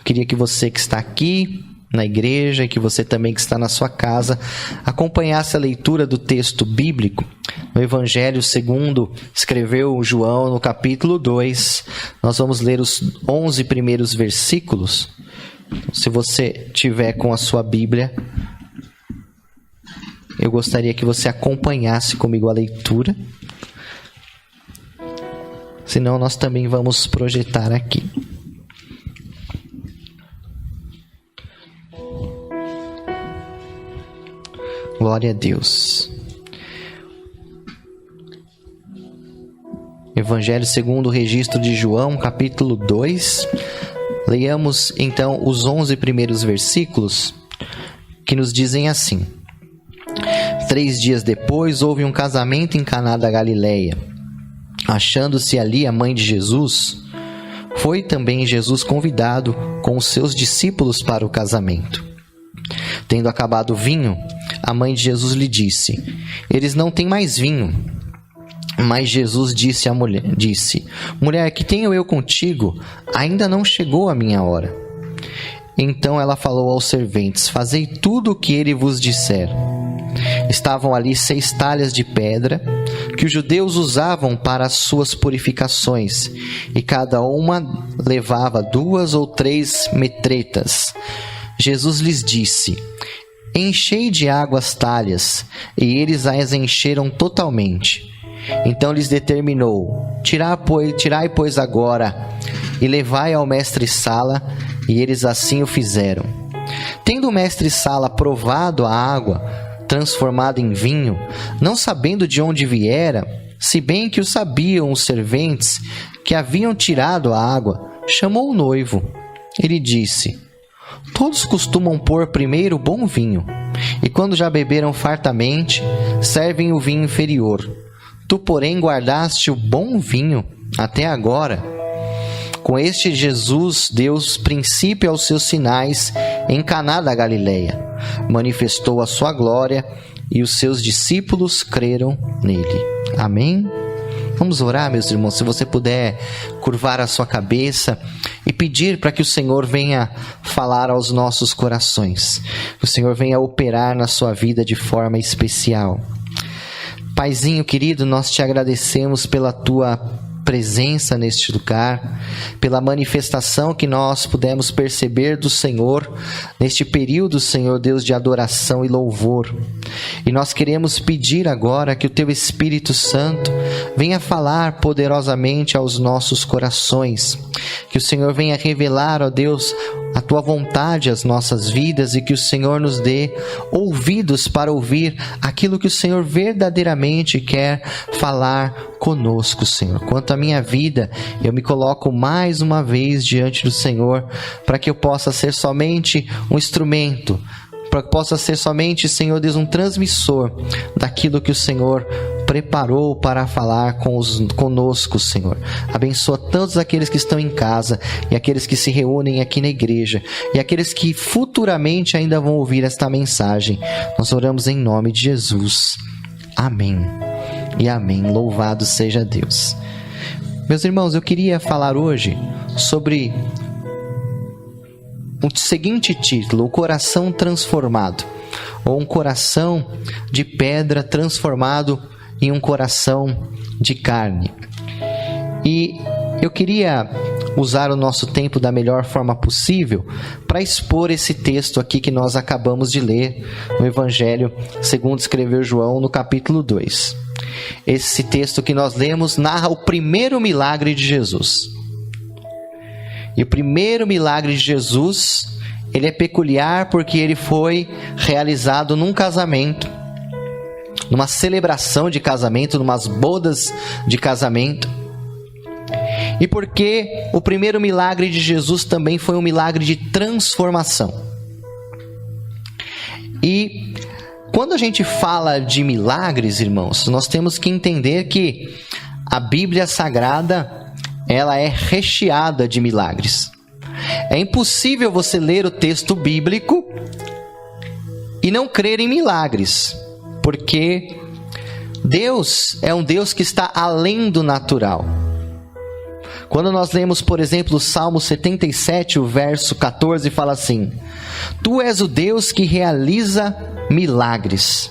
queria que você que está aqui na igreja e que você também que está na sua casa acompanhasse a leitura do texto bíblico no Evangelho segundo escreveu João, no capítulo 2. Nós vamos ler os 11 primeiros versículos. Se você tiver com a sua Bíblia, eu gostaria que você acompanhasse comigo a leitura. Senão nós também vamos projetar aqui. Glória a Deus. Evangelho segundo o registro de João, capítulo 2. Leiamos então os 11 primeiros versículos, que nos dizem assim: 3 dias depois houve um casamento em Caná da Galileia. Achando-se ali a mãe de Jesus, foi também Jesus convidado com os seus discípulos para o casamento. Tendo acabado o vinho, a mãe de Jesus lhe disse: eles não têm mais vinho. Mas Jesus disse à mulher: mulher, que tenho eu contigo? Ainda não chegou a minha hora. Então ela falou aos serventes: fazei tudo o que ele vos disser. Estavam ali 6 talhas de pedra, que os judeus usavam para as suas purificações, e cada uma levava 2 ou 3 metretas. Jesus lhes disse: enchei de água as talhas, e eles as encheram totalmente. Então lhes determinou: tirai, pois, agora, e levai ao mestre-sala, e eles assim o fizeram. Tendo o mestre-sala provado a água, transformada em vinho, não sabendo de onde viera, se bem que o sabiam os serventes que haviam tirado a água, chamou o noivo. Ele disse: todos costumam pôr primeiro o bom vinho, e quando já beberam fartamente, servem o vinho inferior. Tu, porém, guardaste o bom vinho até agora. Com este Jesus deu princípio aos seus sinais em Caná da Galileia. Manifestou a sua glória e os seus discípulos creram nele. Amém? Vamos orar, meus irmãos. Se você puder curvar a sua cabeça e pedir para que o Senhor venha falar aos nossos corações. Que o Senhor venha operar na sua vida de forma especial. Paizinho querido, nós te agradecemos pela tua presença neste lugar, pela manifestação que nós pudemos perceber do Senhor neste período, Senhor Deus, de adoração e louvor. E nós queremos pedir agora que o teu Espírito Santo venha falar poderosamente aos nossos corações, que o Senhor venha revelar, ó Deus, a tua vontade às nossas vidas e que o Senhor nos dê ouvidos para ouvir aquilo que o Senhor verdadeiramente quer falar conosco, Senhor. Quanto à minha vida, eu me coloco mais uma vez diante do Senhor para que eu possa ser somente um instrumento, para que possa ser somente, Senhor Deus, um transmissor daquilo que o Senhor preparou para falar conosco, Senhor. Abençoa todos aqueles que estão em casa e aqueles que se reúnem aqui na igreja e aqueles que futuramente ainda vão ouvir esta mensagem. Nós oramos em nome de Jesus. Amém e amém. Louvado seja Deus. Meus irmãos, eu queria falar hoje sobre o seguinte título: o coração transformado, ou um coração de pedra transformado em um coração de carne. E eu queria usar o nosso tempo da melhor forma possível para expor esse texto aqui que nós acabamos de ler no Evangelho segundo escreveu João, no capítulo 2. Esse texto que nós lemos narra o primeiro milagre de Jesus. E o primeiro milagre de Jesus, ele é peculiar porque ele foi realizado num casamento, numa celebração de casamento, numas bodas de casamento. E porque o primeiro milagre de Jesus também foi um milagre de transformação. E quando a gente fala de milagres, irmãos, nós temos que entender que a Bíblia Sagrada, ela é recheada de milagres. É impossível você ler o texto bíblico e não crer em milagres, porque Deus é um Deus que está além do natural. Quando nós lemos, por exemplo, o Salmo 77, o verso 14, fala assim: Tu és o Deus que realiza milagres.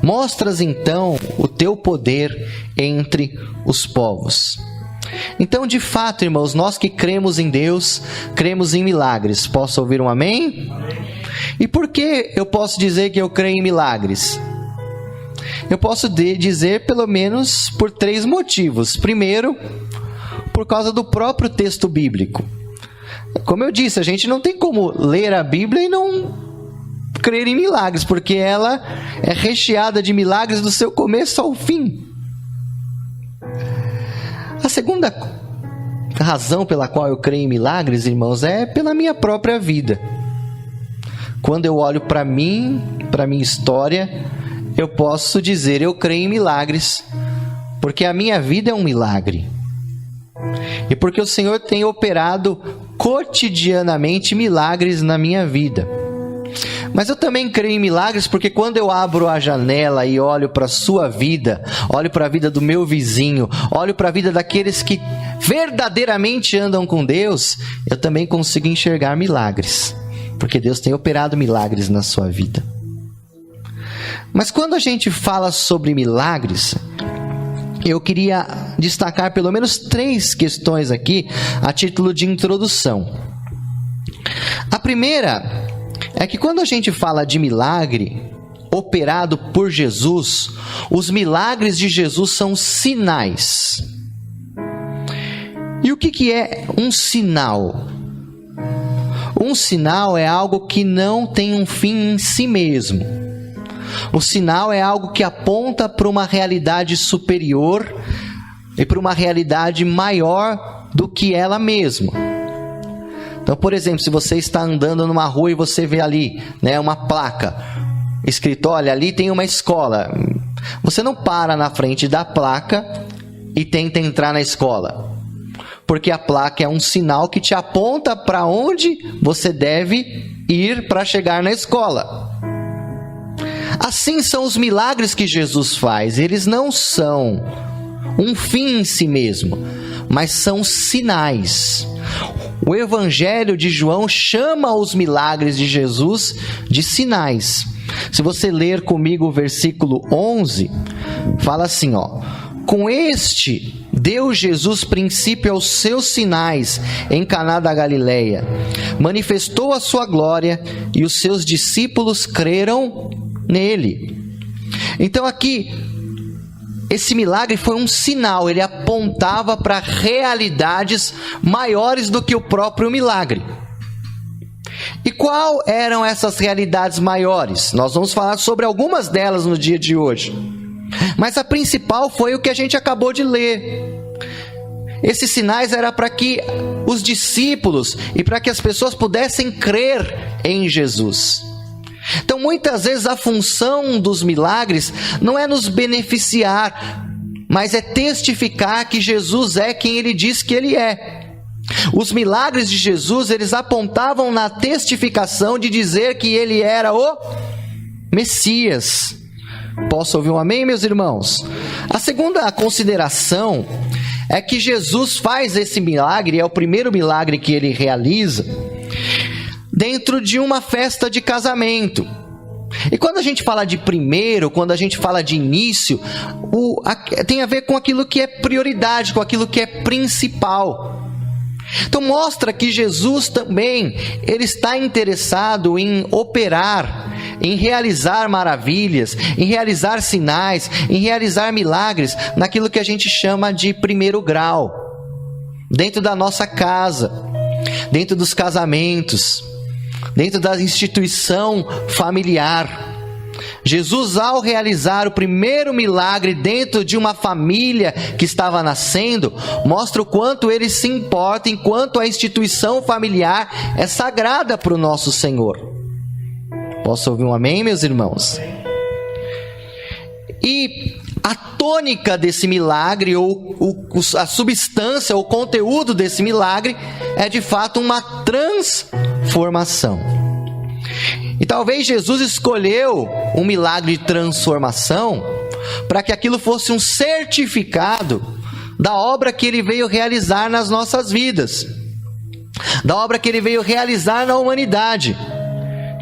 Mostras então o teu poder entre os povos. Então, de fato, irmãos, nós que cremos em Deus, cremos em milagres. Posso ouvir um amém? E por que eu posso dizer que eu creio em milagres? Eu posso dizer pelo menos por 3 motivos. Primeiro, por causa do próprio texto bíblico. Como eu disse, a gente não tem como ler a Bíblia e não crer em milagres, porque ela é recheada de milagres do seu começo ao fim. A segunda razão pela qual eu creio em milagres, irmãos, é pela minha própria vida. Quando eu olho para mim, para minha história, eu posso dizer, eu creio em milagres, porque a minha vida é um milagre. E porque o Senhor tem operado cotidianamente milagres na minha vida. Mas eu também creio em milagres porque quando eu abro a janela e olho para a sua vida, olho para a vida do meu vizinho, olho para a vida daqueles que verdadeiramente andam com Deus, eu também consigo enxergar milagres. Porque Deus tem operado milagres na sua vida. Mas quando a gente fala sobre milagres, eu queria destacar pelo menos 3 questões aqui a título de introdução. A primeira é que quando a gente fala de milagre operado por Jesus, os milagres de Jesus são sinais. E o que é um sinal? Um sinal é algo que não tem um fim em si mesmo. O sinal é algo que aponta para uma realidade superior e para uma realidade maior do que ela mesma. Então, por exemplo, se você está andando numa rua e você vê ali, uma placa escrito, olha, ali tem uma escola. Você não para na frente da placa e tenta entrar na escola, porque a placa é um sinal que te aponta para onde você deve ir para chegar na escola. Assim são os milagres que Jesus faz. Eles não são um fim em si mesmo, mas são sinais. O Evangelho de João chama os milagres de Jesus de sinais. Se você ler comigo o versículo 11, fala assim, com este deu Jesus princípio aos seus sinais em Caná da Galileia. Manifestou a sua glória e os seus discípulos creram nele. Então aqui, esse milagre foi um sinal, ele apontava para realidades maiores do que o próprio milagre. E qual eram essas realidades maiores? Nós vamos falar sobre algumas delas no dia de hoje. Mas a principal foi o que a gente acabou de ler. Esses sinais eram para que os discípulos e para que as pessoas pudessem crer em Jesus. Então, muitas vezes a função dos milagres não é nos beneficiar, mas é testificar que Jesus é quem ele diz que ele é. Os milagres de Jesus, eles apontavam na testificação de dizer que ele era o Messias. Posso ouvir um amém, meus irmãos? A segunda consideração é que Jesus faz esse milagre, é o primeiro milagre que ele realiza, dentro de uma festa de casamento. E quando a gente fala de primeiro, quando a gente fala de início, tem a ver com aquilo que é prioridade, com aquilo que é principal. Então mostra que Jesus também, ele está interessado em operar, em realizar maravilhas, em realizar sinais, em realizar milagres, naquilo que a gente chama de primeiro grau, dentro da nossa casa, dentro dos casamentos, dentro da instituição familiar. Jesus, ao realizar o primeiro milagre dentro de uma família que estava nascendo, mostra o quanto ele se importa, enquanto a instituição familiar é sagrada para o nosso Senhor. Posso ouvir um amém, meus irmãos? E a tônica desse milagre, ou a substância, o conteúdo desse milagre, é de fato uma transformação. E talvez Jesus escolheu um milagre de transformação para que aquilo fosse um certificado da obra que Ele veio realizar nas nossas vidas, da obra que Ele veio realizar na humanidade,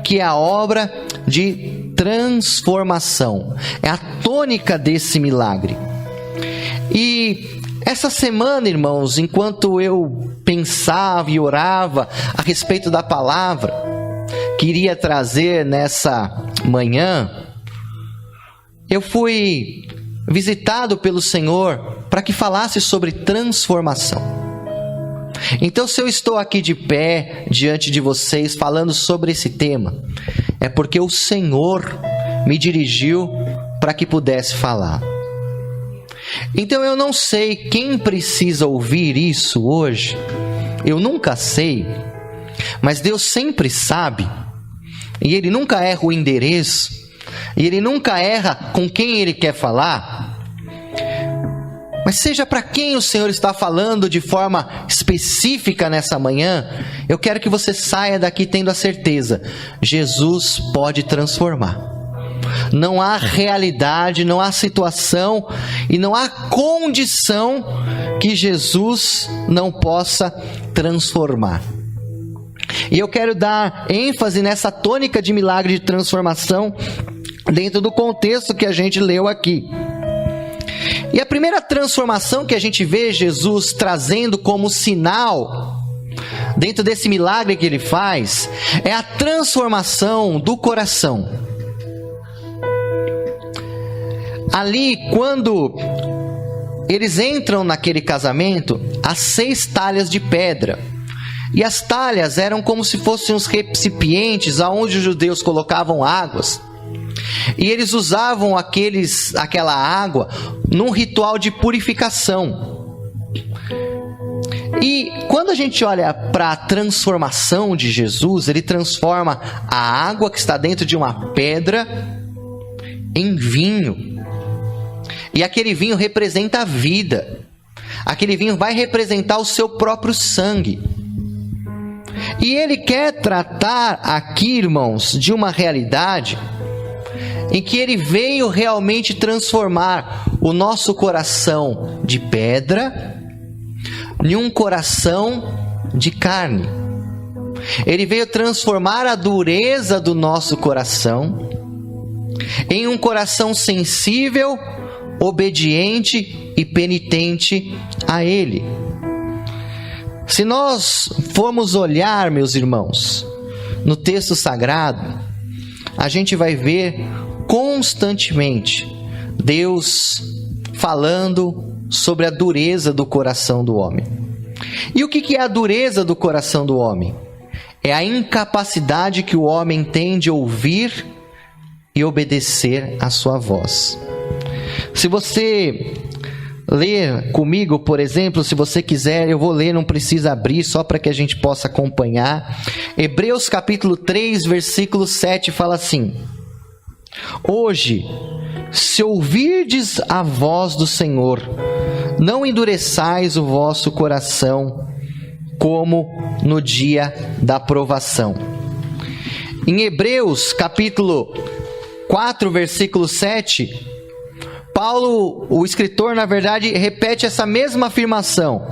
que é a obra de transformação. É a tônica desse milagre. E essa semana, irmãos, enquanto eu pensava e orava a respeito da palavra que iria trazer nessa manhã, eu fui visitado pelo Senhor para que falasse sobre transformação. Então, se eu estou aqui de pé diante de vocês falando sobre esse tema, é porque o Senhor me dirigiu para que pudesse falar. Então, eu não sei quem precisa ouvir isso hoje, eu nunca sei, mas Deus sempre sabe, e Ele nunca erra o endereço, e Ele nunca erra com quem Ele quer falar. Mas seja para quem o Senhor está falando de forma específica nessa manhã, eu quero que você saia daqui tendo a certeza: Jesus pode transformar. Não há realidade, não há situação e não há condição que Jesus não possa transformar. E eu quero dar ênfase nessa tônica de milagre de transformação dentro do contexto que a gente leu aqui. E a primeira transformação que a gente vê Jesus trazendo como sinal dentro desse milagre que Ele faz é a transformação do coração. Ali, quando eles entram naquele casamento, há 6 talhas de pedra. E as talhas eram como se fossem os recipientes aonde os judeus colocavam águas. E eles usavam aquela água num ritual de purificação. E quando a gente olha para a transformação de Jesus, Ele transforma a água que está dentro de uma pedra em vinho. E aquele vinho representa a vida. Aquele vinho vai representar o seu próprio sangue. E Ele quer tratar aqui, irmãos, de uma realidade em que Ele veio realmente transformar o nosso coração de pedra em um coração de carne. Ele veio transformar a dureza do nosso coração em um coração sensível, obediente e penitente a Ele. Se nós formos olhar, meus irmãos, no texto sagrado, a gente vai ver constantemente Deus falando sobre a dureza do coração do homem. E o que é a dureza do coração do homem? É a incapacidade que o homem tem de ouvir e obedecer à sua voz. Se você ler comigo, por exemplo, se você quiser, eu vou ler, não precisa abrir, só para que a gente possa acompanhar. Hebreus capítulo 3, versículo 7 fala assim: Hoje, se ouvirdes a voz do Senhor, não endureçais o vosso coração, como no dia da provação. Em Hebreus capítulo 4, versículo 7, Paulo, o escritor, na verdade, repete essa mesma afirmação.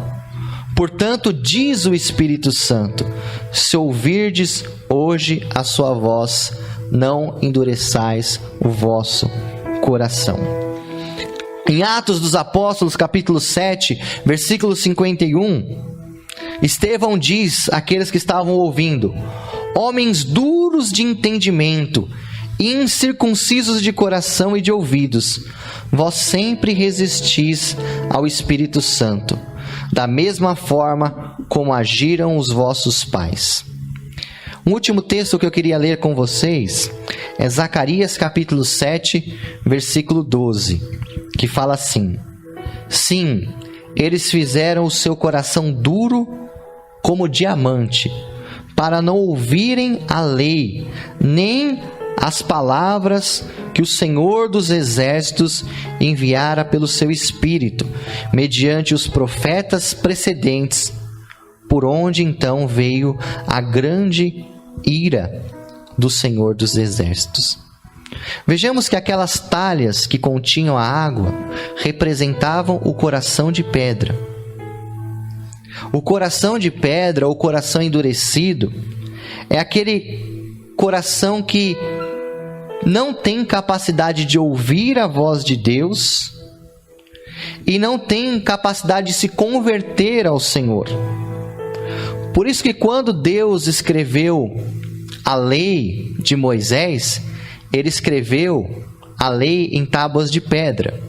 Portanto, diz o Espírito Santo: se ouvirdes hoje a sua voz, não endureçais o vosso coração. Em Atos dos Apóstolos, capítulo 7, versículo 51, Estevão diz àqueles que estavam ouvindo: homens duros de entendimento, incircuncisos de coração e de ouvidos, vós sempre resistis ao Espírito Santo, da mesma forma como agiram os vossos pais. Um último texto que eu queria ler com vocês é Zacarias capítulo 7, versículo 12, que fala assim: sim, eles fizeram o seu coração duro como diamante, para não ouvirem a lei, nem as palavras que o Senhor dos Exércitos enviara pelo seu Espírito, mediante os profetas precedentes, por onde então veio a grande ira do Senhor dos Exércitos. Vejamos que aquelas talhas que continham a água representavam o coração de pedra. O coração de pedra, ou coração endurecido, é aquele coração que não tem capacidade de ouvir a voz de Deus e não tem capacidade de se converter ao Senhor. Por isso que quando Deus escreveu a lei de Moisés, ele escreveu a lei em tábuas de pedra,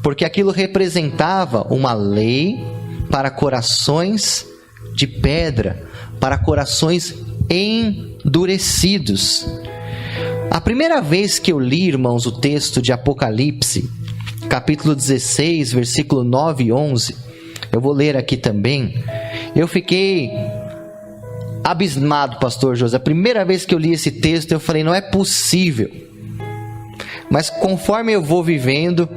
porque aquilo representava uma lei para corações de pedra, para corações endurecidos. A primeira vez que eu li, irmãos, o texto de Apocalipse, capítulo 16, versículo 9 e 11, eu vou ler aqui também, eu fiquei abismado, pastor José. A primeira vez que eu li esse texto, eu falei, não é possível. Mas conforme eu vou vivendo,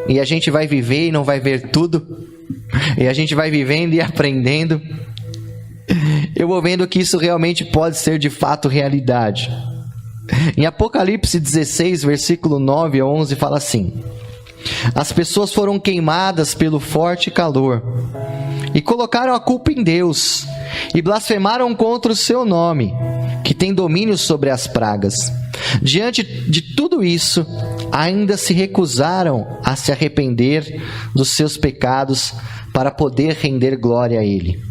e a gente vai viver e não vai ver tudo, e a gente vai vivendo e aprendendo, eu vou vendo que isso realmente pode ser de fato realidade. Em Apocalipse 16, versículo 9 a 11, fala assim: as pessoas foram queimadas pelo forte calor e colocaram a culpa em Deus e blasfemaram contra o seu nome, que tem domínio sobre as pragas. Diante de tudo isso, ainda se recusaram a se arrepender dos seus pecados para poder render glória a Ele.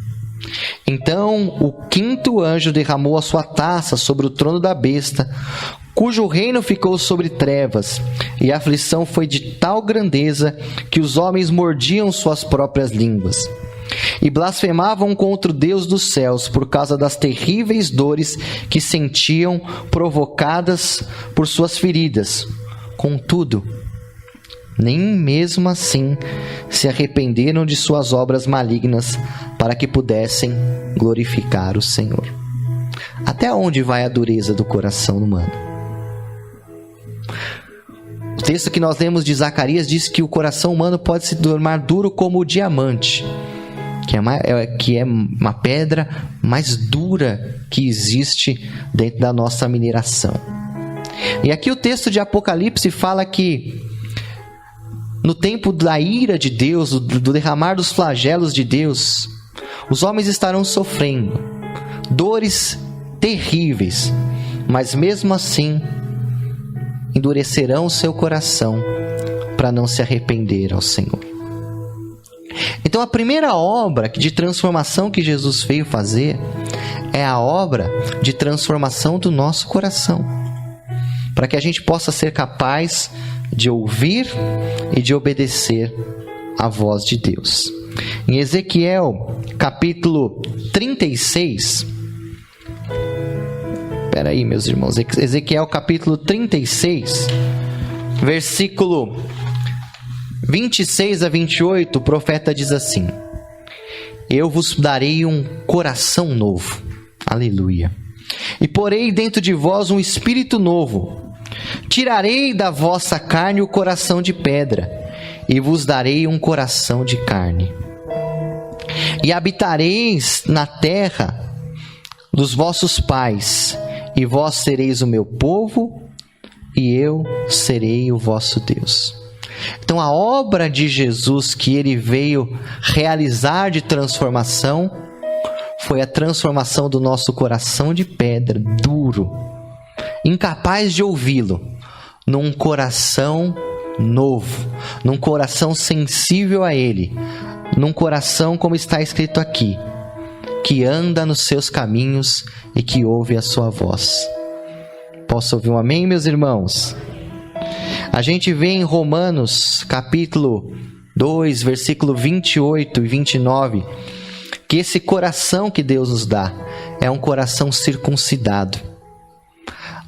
Então o quinto anjo derramou a sua taça sobre o trono da besta, cujo reino ficou sobre trevas, e a aflição foi de tal grandeza que os homens mordiam suas próprias línguas e blasfemavam contra o Deus dos céus por causa das terríveis dores que sentiam provocadas por suas feridas. Contudo, nem mesmo assim se arrependeram de suas obras malignas para que pudessem glorificar o Senhor. Até onde vai a dureza do coração humano? O texto que nós lemos de Zacarias diz que o coração humano pode se tornar duro como o diamante, que é uma pedra mais dura que existe dentro da nossa mineração. E aqui o texto de Apocalipse fala que no tempo da ira de Deus, do derramar dos flagelos de Deus, os homens estarão sofrendo dores terríveis, mas mesmo assim endurecerão o seu coração para não se arrepender ao Senhor. Então a primeira obra de transformação que Jesus veio fazer é a obra de transformação do nosso coração, para que a gente possa ser capaz de ouvir e de obedecer a voz de Deus. Em Ezequiel, capítulo 36, espera aí, meus irmãos, Ezequiel, capítulo 36, versículo 26 a 28, o profeta diz assim: eu vos darei um coração novo, aleluia, e porei dentro de vós um espírito novo. Tirarei da vossa carne o coração de pedra, e vos darei um coração de carne. E habitareis na terra dos vossos pais, e vós sereis o meu povo, e eu serei o vosso Deus. Então a obra de Jesus que ele veio realizar de transformação foi a transformação do nosso coração de pedra, duro, incapaz de ouvi-lo, num coração novo, num coração sensível a Ele, num coração, como está escrito aqui, que anda nos seus caminhos e que ouve a sua voz. Posso ouvir um amém, meus irmãos? A gente vê em Romanos, capítulo 2, versículo 28 e 29, que esse coração que Deus nos dá é um coração circuncidado.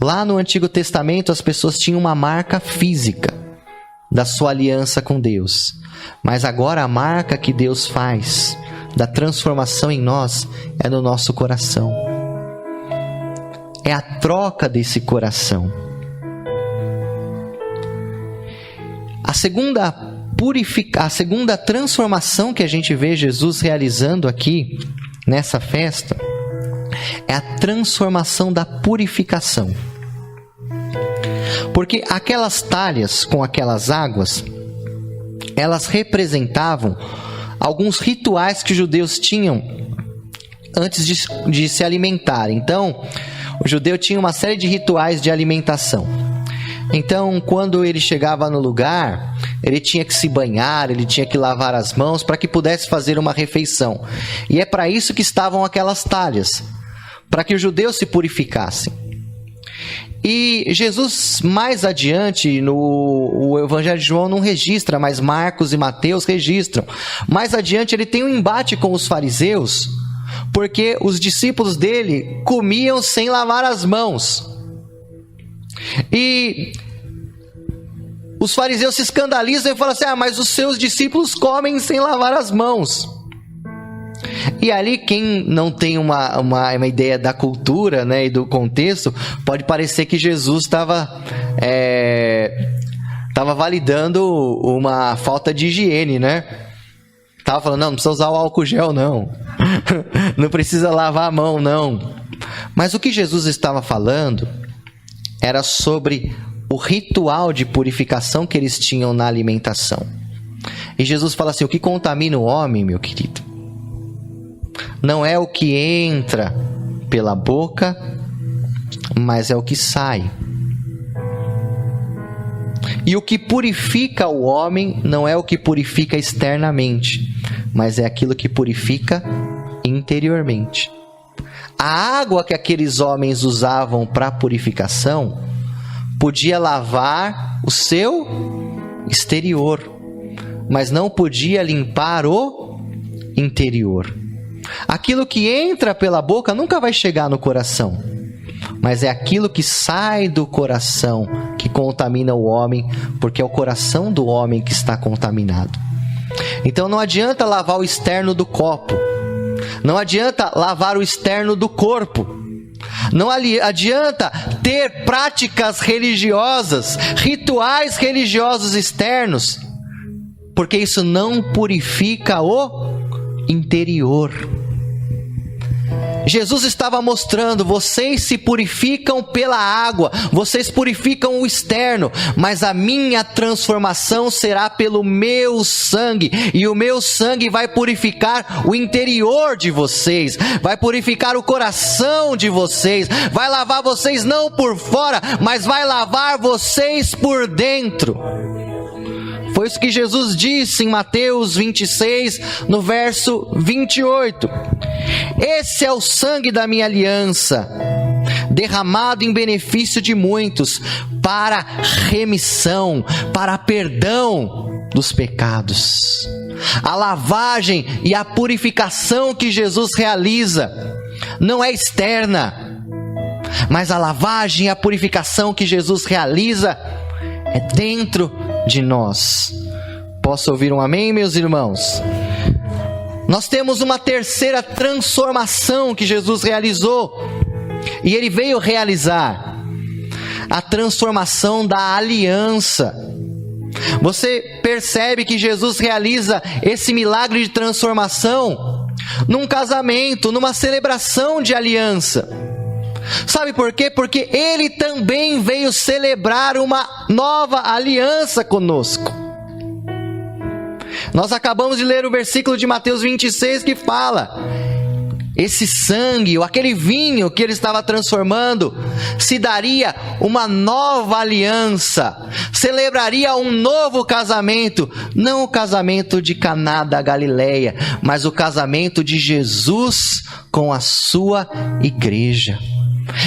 Lá no Antigo Testamento, as pessoas tinham uma marca física da sua aliança com Deus. Mas agora a marca que Deus faz da transformação em nós é no nosso coração. É a troca desse coração. A segunda transformação que a gente vê Jesus realizando aqui nessa festa é a transformação da purificação. Porque aquelas talhas com aquelas águas, elas representavam alguns rituais que os judeus tinham antes de se alimentar. Então, o judeu tinha uma série de rituais de alimentação. Então, quando ele chegava no lugar, ele tinha que se banhar, ele tinha que lavar as mãos para que pudesse fazer uma refeição. E é para isso que estavam aquelas talhas, para que os judeus se purificassem. E Jesus, mais adiante, o Evangelho de João não registra, mas Marcos e Mateus registram. Mais adiante, ele tem um embate com os fariseus, porque os discípulos dele comiam sem lavar as mãos. E os fariseus se escandalizam e falam assim: mas os seus discípulos comem sem lavar as mãos. E ali, quem não tem uma ideia da cultura, né, e do contexto, pode parecer que Jesus estava validando uma falta de higiene, né? Estava falando: não precisa usar o álcool gel, não. Não precisa lavar a mão, não. Mas o que Jesus estava falando era sobre o ritual de purificação que eles tinham na alimentação. E Jesus fala assim: o que contamina o homem, meu querido, não é o que entra pela boca, mas é o que sai. E o que purifica o homem não é o que purifica externamente, mas é aquilo que purifica interiormente. A água que aqueles homens usavam para purificação podia lavar o seu exterior, mas não podia limpar o interior. Aquilo que entra pela boca nunca vai chegar no coração, mas é aquilo que sai do coração que contamina o homem, porque é o coração do homem que está contaminado. Então não adianta lavar o externo do copo, não adianta lavar o externo do corpo, não adianta ter práticas religiosas, rituais religiosos externos, porque isso não purifica o interior. Jesus estava mostrando: vocês se purificam pela água, vocês purificam o externo, mas a minha transformação será pelo meu sangue, e o meu sangue vai purificar o interior de vocês, vai purificar o coração de vocês, vai lavar vocês não por fora, mas vai lavar vocês por dentro. Foi isso que Jesus disse em Mateus 26, no verso 28. Esse é o sangue da minha aliança, derramado em benefício de muitos, para remissão, para perdão dos pecados. A lavagem e a purificação que Jesus realiza não é externa, mas a lavagem e a purificação que Jesus realiza é dentro de nós. Posso ouvir um amém, meus irmãos? Nós temos uma terceira transformação que Jesus realizou, e ele veio realizar a transformação da aliança. Você percebe que Jesus realiza esse milagre de transformação num casamento, numa celebração de aliança. Sabe por quê? Porque ele também veio celebrar uma nova aliança conosco. Nós acabamos de ler o versículo de Mateus 26 que fala: esse sangue, ou aquele vinho que ele estava transformando, se daria uma nova aliança, celebraria um novo casamento, não o casamento de Caná da Galileia, mas o casamento de Jesus com a sua igreja.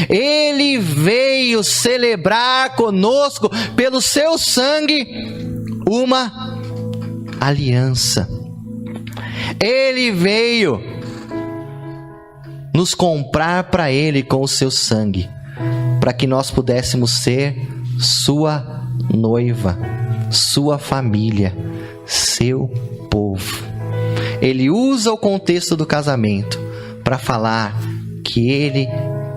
Ele veio celebrar conosco, pelo seu sangue, uma aliança. Ele veio nos comprar para ele com o seu sangue, para que nós pudéssemos ser sua noiva, sua família, seu povo. Ele usa o contexto do casamento para falar que ele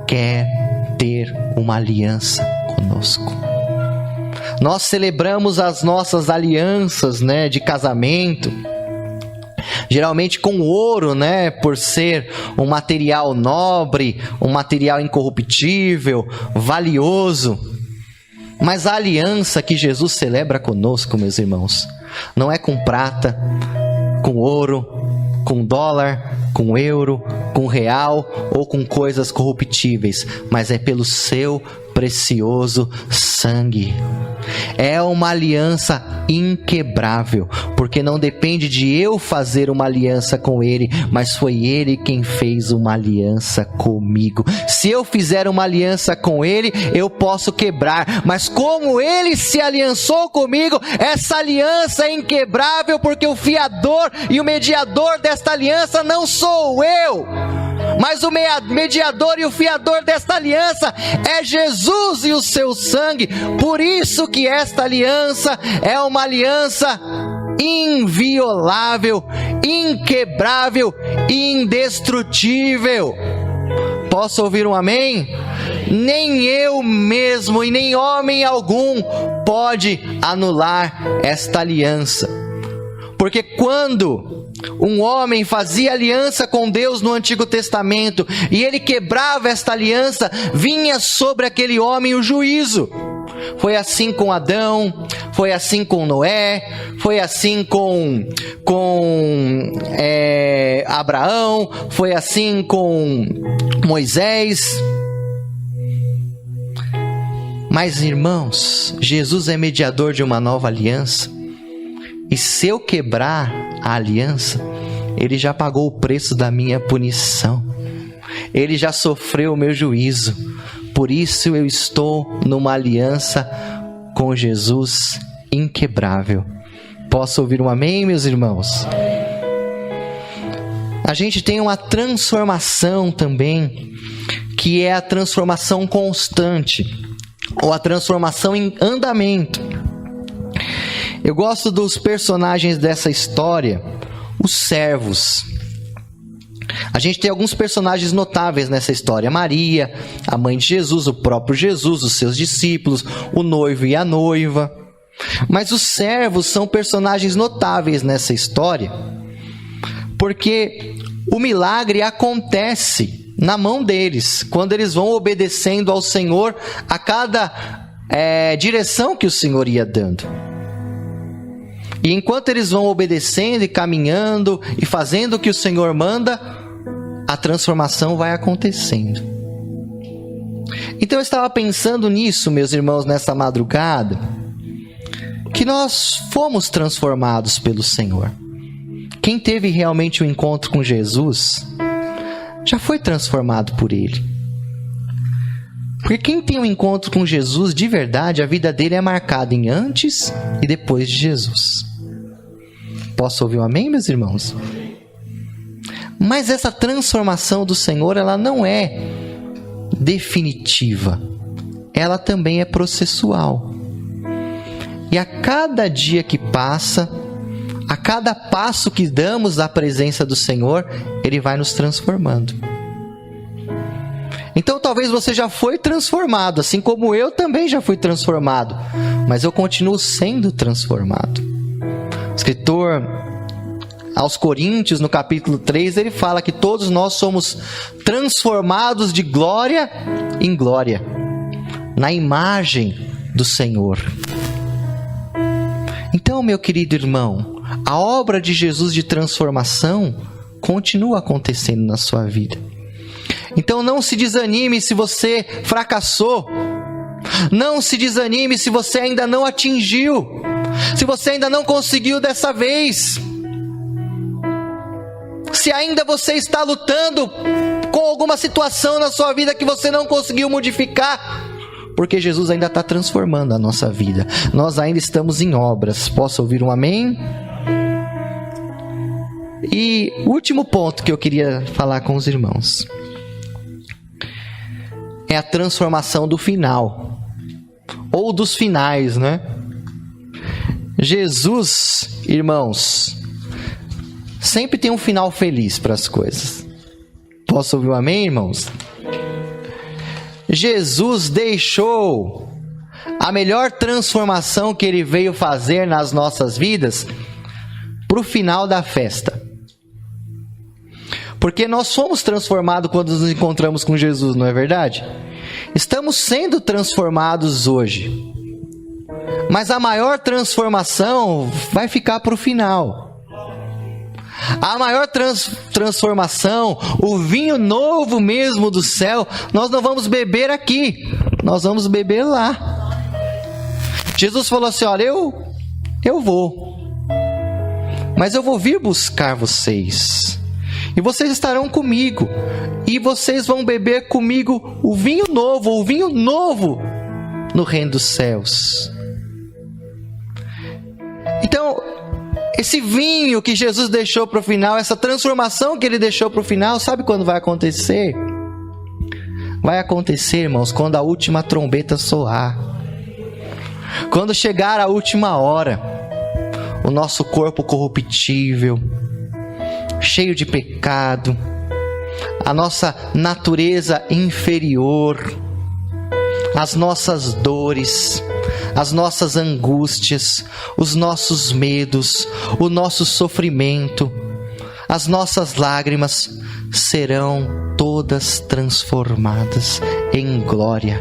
quer ter uma aliança conosco. Nós celebramos as nossas alianças, né, de casamento, geralmente com ouro, né, por ser um material nobre, um material incorruptível, valioso. Mas a aliança que Jesus celebra conosco, meus irmãos, não é com prata, com ouro, com dólar, com euro, com real ou com coisas corruptíveis, mas é pelo seu precioso sangue. É uma aliança inquebrável, porque não depende de eu fazer uma aliança com Ele, mas foi Ele quem fez uma aliança comigo. Se eu fizer uma aliança com Ele, eu posso quebrar, mas como Ele se aliançou comigo, essa aliança é inquebrável, porque o fiador e o mediador desta aliança não sou eu, mas o mediador e o fiador desta aliança é Jesus e o seu sangue. Por isso que esta aliança é uma aliança inviolável, inquebrável e indestrutível. Posso ouvir um amém? Nem eu mesmo e nem homem algum pode anular esta aliança. Porque quando um homem fazia aliança com Deus no Antigo Testamento e ele quebrava esta aliança, vinha sobre aquele homem o juízo. Foi assim com Adão, foi assim com Noé, foi assim com Abraão, foi assim com Moisés. Mas, irmãos, Jesus é mediador de uma nova aliança. E se eu quebrar a aliança, Ele já pagou o preço da minha punição. Ele já sofreu o meu juízo. Por isso eu estou numa aliança com Jesus inquebrável. Posso ouvir um amém, meus irmãos? A gente tem uma transformação também, que é a transformação constante, ou a transformação em andamento. Eu gosto dos personagens dessa história, os servos. A gente tem alguns personagens notáveis nessa história: Maria, a mãe de Jesus, o próprio Jesus, os seus discípulos, o noivo e a noiva. Mas os servos são personagens notáveis nessa história, porque o milagre acontece na mão deles, quando eles vão obedecendo ao Senhor a cada direção que o Senhor ia dando. E enquanto eles vão obedecendo e caminhando e fazendo o que o Senhor manda, a transformação vai acontecendo. Então eu estava pensando nisso, meus irmãos, nessa madrugada, que nós fomos transformados pelo Senhor. Quem teve realmente um encontro com Jesus, já foi transformado por Ele. Porque quem tem um encontro com Jesus de verdade, a vida dele é marcada em antes e depois de Jesus. Posso ouvir um amém, meus irmãos? Mas essa transformação do Senhor, ela não é definitiva. Ela também é processual. E a cada dia que passa, a cada passo que damos na presença do Senhor, Ele vai nos transformando. Então talvez você já foi transformado, assim como eu também já fui transformado, mas eu continuo sendo transformado. O escritor aos Coríntios, no capítulo 3, ele fala que todos nós somos transformados de glória em glória, na imagem do Senhor. Então, meu querido irmão, a obra de Jesus de transformação continua acontecendo na sua vida. Então não se desanime se você fracassou. Não se desanime se você ainda não atingiu. Se você ainda não conseguiu dessa vez. Se ainda você está lutando com alguma situação na sua vida que você não conseguiu modificar, porque Jesus ainda está transformando a nossa vida. Nós ainda estamos em obras. Posso ouvir um amém? E o último ponto que eu queria falar com os irmãos é a transformação do final, ou dos finais, né? Jesus, irmãos, sempre tem um final feliz para as coisas. Posso ouvir um amém, irmãos? Jesus deixou a melhor transformação que Ele veio fazer nas nossas vidas para o final da festa. Porque nós somos transformados quando nos encontramos com Jesus, não é verdade? Estamos sendo transformados hoje. Mas a maior transformação vai ficar para o final. A maior transformação, o vinho novo mesmo do céu, nós não vamos beber aqui, nós vamos beber lá. Jesus falou assim: olha, eu vou, mas eu vou vir buscar vocês, e vocês estarão comigo, e vocês vão beber comigo o vinho novo no reino dos céus. Então, esse vinho que Jesus deixou para o final, essa transformação que Ele deixou para o final, sabe quando vai acontecer? Vai acontecer, irmãos, quando a última trombeta soar. Quando chegar a última hora, o nosso corpo corruptível, cheio de pecado, a nossa natureza inferior, as nossas dores, as nossas angústias, os nossos medos, o nosso sofrimento, as nossas lágrimas serão todas transformadas em glória.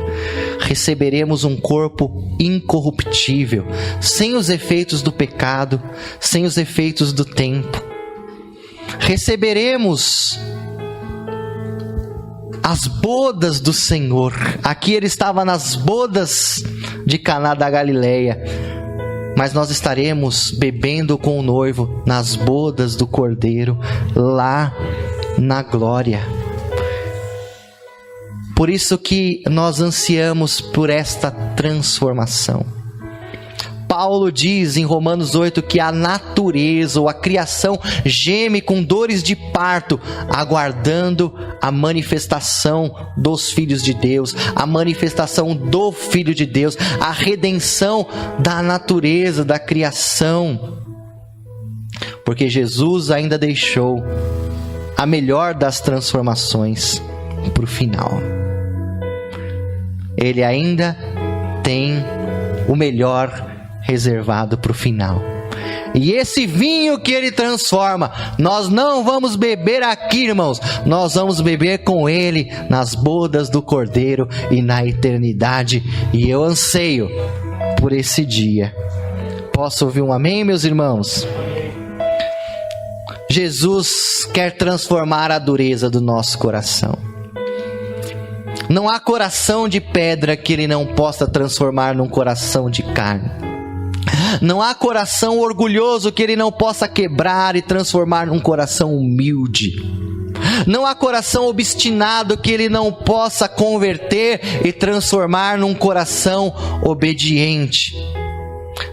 Receberemos um corpo incorruptível, sem os efeitos do pecado, sem os efeitos do tempo. Receberemos as bodas do Senhor. Aqui Ele estava nas bodas de Caná da Galileia, mas nós estaremos bebendo com o noivo nas bodas do Cordeiro, lá na glória. Por isso que nós ansiamos por esta transformação. Paulo diz em Romanos 8 que a natureza ou a criação geme com dores de parto, aguardando a manifestação dos filhos de Deus, a manifestação do Filho de Deus, a redenção da natureza, da criação. Porque Jesus ainda deixou a melhor das transformações para o final. Ele ainda tem o melhor reservado para o final. E esse vinho que Ele transforma, nós não vamos beber aqui, irmãos. Nós vamos beber com Ele nas bodas do Cordeiro e na eternidade. E eu anseio por esse dia. Posso ouvir um amém, meus irmãos? Jesus quer transformar a dureza do nosso coração. Não há coração de pedra que Ele não possa transformar num coração de carne. Não há coração orgulhoso que Ele não possa quebrar e transformar num coração humilde. Não há coração obstinado que Ele não possa converter e transformar num coração obediente.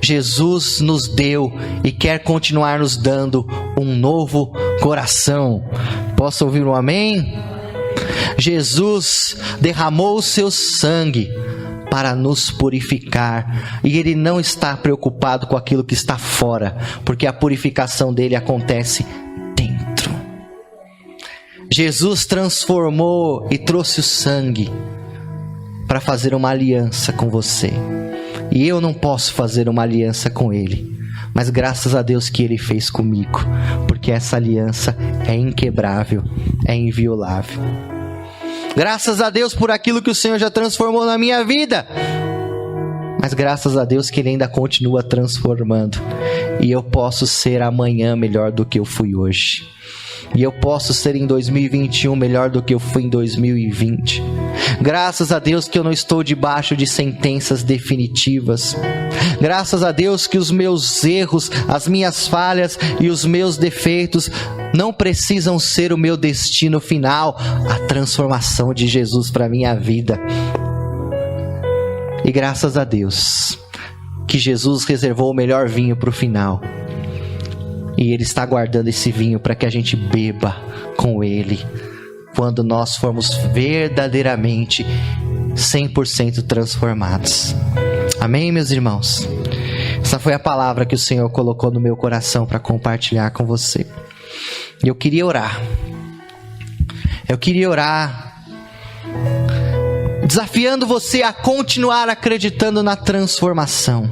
Jesus nos deu e quer continuar nos dando um novo coração. Posso ouvir um amém? Jesus derramou o seu sangue para nos purificar, e Ele não está preocupado com aquilo que está fora, porque a purificação dele acontece dentro. Jesus transformou e trouxe o sangue para fazer uma aliança com você, e eu não posso fazer uma aliança com Ele, mas graças a Deus que Ele fez comigo, porque essa aliança é inquebrável, é inviolável. Graças a Deus por aquilo que o Senhor já transformou na minha vida. Mas graças a Deus que Ele ainda continua transformando. E eu posso ser amanhã melhor do que eu fui hoje. E eu posso ser em 2021 melhor do que eu fui em 2020. Graças a Deus que eu não estou debaixo de sentenças definitivas. Graças a Deus que os meus erros, as minhas falhas e os meus defeitos não precisam ser o meu destino final. A transformação de Jesus para a minha vida. E graças a Deus que Jesus reservou o melhor vinho para o final. E Ele está guardando esse vinho para que a gente beba com Ele, quando nós formos verdadeiramente 100% transformados. Amém, meus irmãos? Essa foi a palavra que o Senhor colocou no meu coração para compartilhar com você. Eu queria orar. Desafiando você a continuar acreditando na transformação.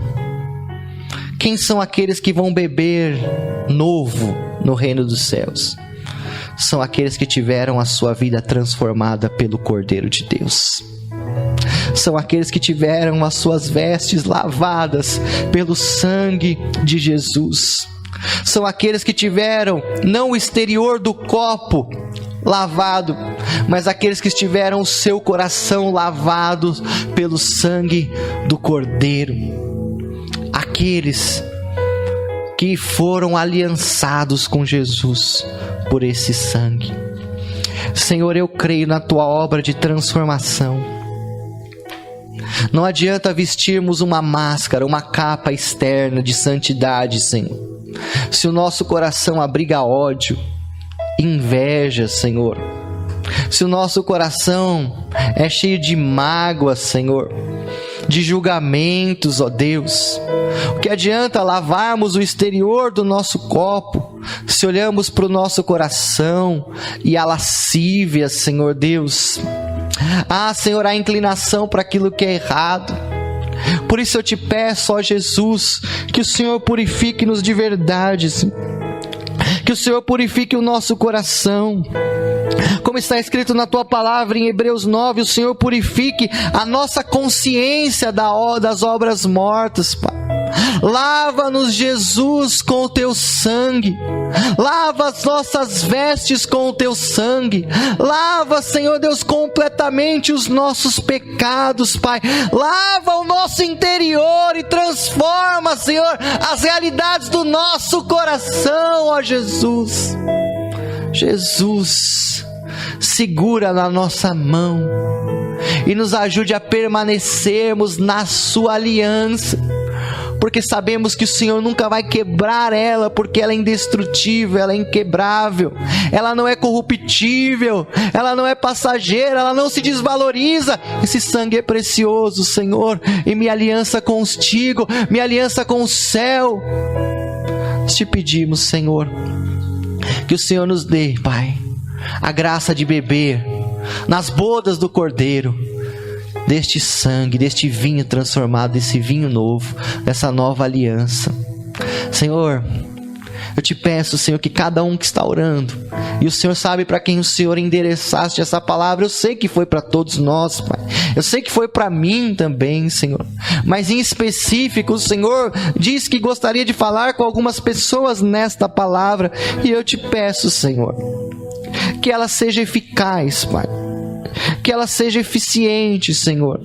Quem são aqueles que vão beber novo no reino dos céus? São aqueles que tiveram a sua vida transformada pelo Cordeiro de Deus. são aqueles que tiveram as suas vestes lavadas pelo sangue de Jesus. São aqueles que tiveram não o exterior do copo lavado, mas aqueles que tiveram o seu coração lavado pelo sangue do Cordeiro. Aqueles que foram aliançados com Jesus por esse sangue. Senhor, eu creio na tua obra de transformação. Não adianta vestirmos uma máscara, uma capa externa de santidade, Senhor, se o nosso coração abriga ódio, inveja, Senhor. Se o nosso coração é cheio de mágoas, Senhor, de julgamentos, ó Deus. O que adianta lavarmos o exterior do nosso copo, se olhamos para o nosso coração e a lascívia, Senhor Deus? Senhor, a inclinação para aquilo que é errado. Por isso eu te peço, ó Jesus, que o Senhor purifique-nos de verdade, Senhor. Que o Senhor purifique o nosso coração. Como está escrito na tua palavra em Hebreus 9, o Senhor purifique a nossa consciência das obras mortas, Pai. Lava-nos, Jesus, com o teu sangue. Lava as nossas vestes com o teu sangue. Lava, Senhor Deus, completamente os nossos pecados, Pai. Lava o nosso interior e transforma, Senhor, as realidades do nosso coração, ó Jesus. Jesus, segura na nossa mão e nos ajude a permanecermos na sua aliança, porque sabemos que o Senhor nunca vai quebrar ela, porque ela é indestrutível, ela é inquebrável, ela não é corruptível, ela não é passageira, ela não se desvaloriza. Esse sangue é precioso, Senhor, e minha aliança contigo, minha aliança com o céu. Nós te pedimos, Senhor, que o Senhor nos dê, Pai, a graça de beber nas bodas do Cordeiro, deste sangue, deste vinho transformado, desse vinho novo, dessa nova aliança. Senhor, eu te peço, Senhor, que cada um que está orando, e o Senhor sabe para quem o Senhor endereçaste essa palavra, eu sei que foi para todos nós, Pai, eu sei que foi para mim também, Senhor, mas em específico, o Senhor diz que gostaria de falar com algumas pessoas nesta palavra, e eu te peço, Senhor, que ela seja eficaz, Pai, que ela seja eficiente, Senhor,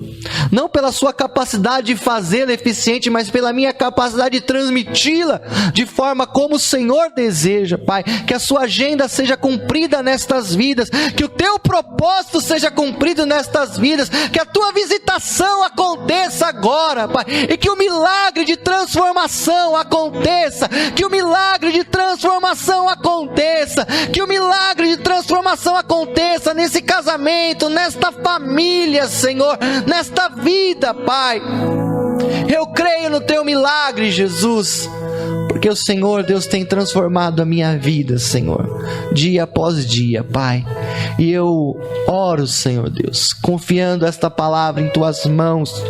não pela sua capacidade de fazê-la eficiente, mas pela minha capacidade de transmiti-la de forma como o Senhor deseja, Pai. Que a sua agenda seja cumprida nestas vidas, que o teu propósito seja cumprido nestas vidas, que a tua visitação aconteça agora, Pai, e que o milagre de transformação aconteça, que o milagre de transformação aconteça, que o milagre de transformação aconteça nesse casamento, nesta família, Senhor, nesta vida, Pai. Eu creio no teu milagre, Jesus, porque o Senhor, Deus, tem transformado a minha vida, Senhor, dia após dia, Pai. E eu oro, Senhor Deus, confiando esta palavra em tuas mãos.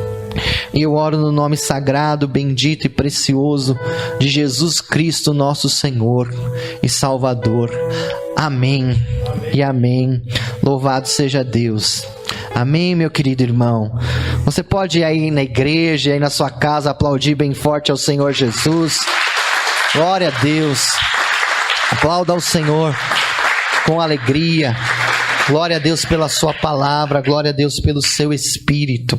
E eu oro no nome sagrado, bendito e precioso de Jesus Cristo, nosso Senhor e Salvador. Amém e amém. Louvado seja Deus. Amém, meu querido irmão. Você pode ir aí na igreja, aí na sua casa, aplaudir bem forte ao Senhor Jesus. Glória a Deus. Aplauda ao Senhor com alegria. Glória a Deus pela sua palavra. Glória a Deus pelo seu Espírito.